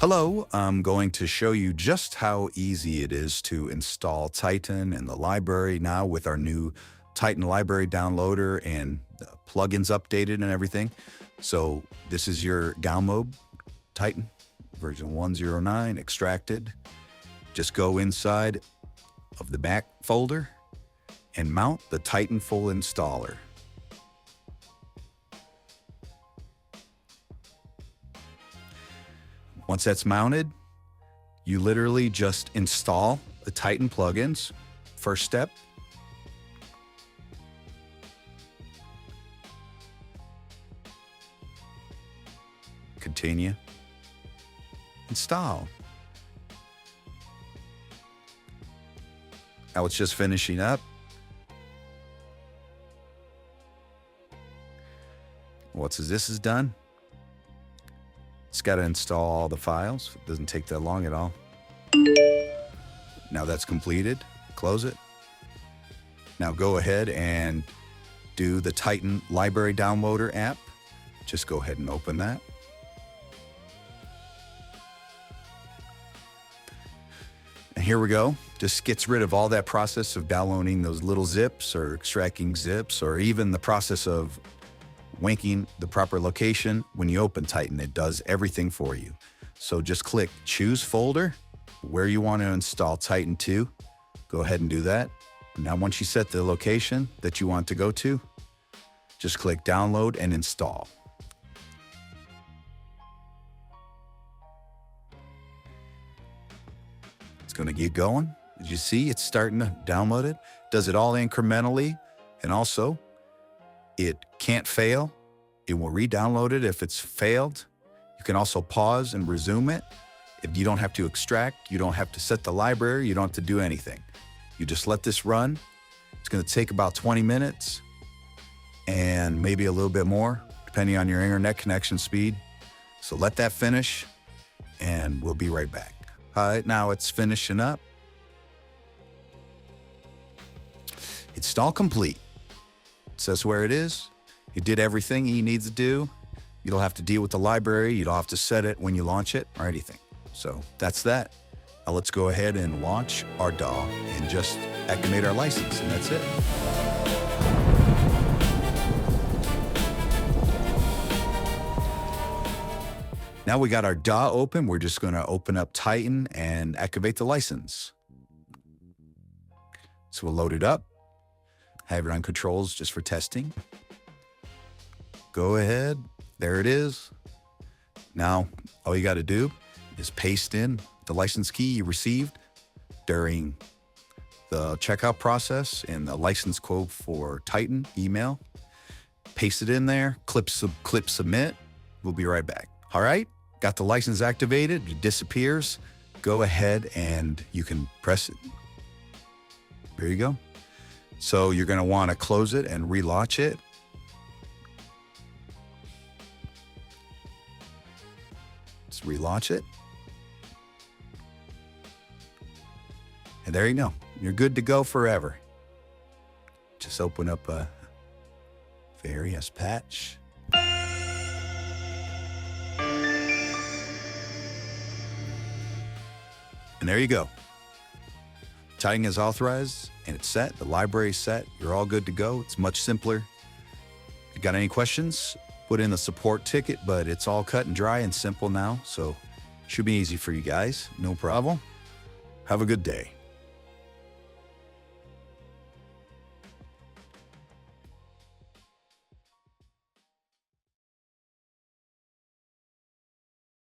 Hello, I'm going to show you just how easy it is to install Titan in the library now with our new Titan library downloader and plugins updated and everything. So this is your download Titan version 109 extracted. Just go inside of the back folder and mount the Titan full installer. Once that's mounted, you literally just install the Titan plugins. First step. Continue. Install. Now it's just finishing up. Once this is done, it's got to install all the files. It doesn't take that long at all. Now that's completed. Close it. Now go ahead and do the Titan Library Downloader app. Just go ahead and open that. And here we go. Just gets rid of all that process of downloading those little zips or extracting zips, or even the process of winking the proper location. When you open Titan, it does everything for you. So just click choose folder where you want to install Titan to. Go ahead and do that. Now once you set the location that you want to go to, just click download and install. It's going to get going. As you see, it's starting to download it. Does it all incrementally, and also it can't fail. It will re-download it if it's failed. You can also pause and resume it. If you don't have to extract, you don't have to set the library, you don't have to do anything. You just let this run. It's going to take about 20 minutes and maybe a little bit more, depending on your internet connection speed. So let that finish and we'll be right back. All right, now it's finishing up. Install complete. It says where it is. You did everything you need to do. You don't have to deal with the library. You don't have to set it when you launch it or anything. So that's that. Now let's go ahead and launch our DAW and just activate our license, and that's it. Now we got our DAW open. We're just going to open up Titan and activate the license. So we'll load it up. Have it on controls just for testing. Go ahead. There it is. Now, all you got to do is paste in the license key you received during the checkout process and the license code for Titan email. Paste it in there, click submit. We'll be right back. All right, got the license activated. It disappears. Go ahead and you can press it. There you go. So you're going to want to close it and relaunch it. Let's relaunch it. And there you go. You're good to go forever. Just open up a various patch. And there you go. Titan is authorized and it's set. The library is set. You're all good to go. It's much simpler. If you got any questions, put in the support ticket, but it's all cut and dry and simple now. So it should be easy for you guys. No problem. Have a good day.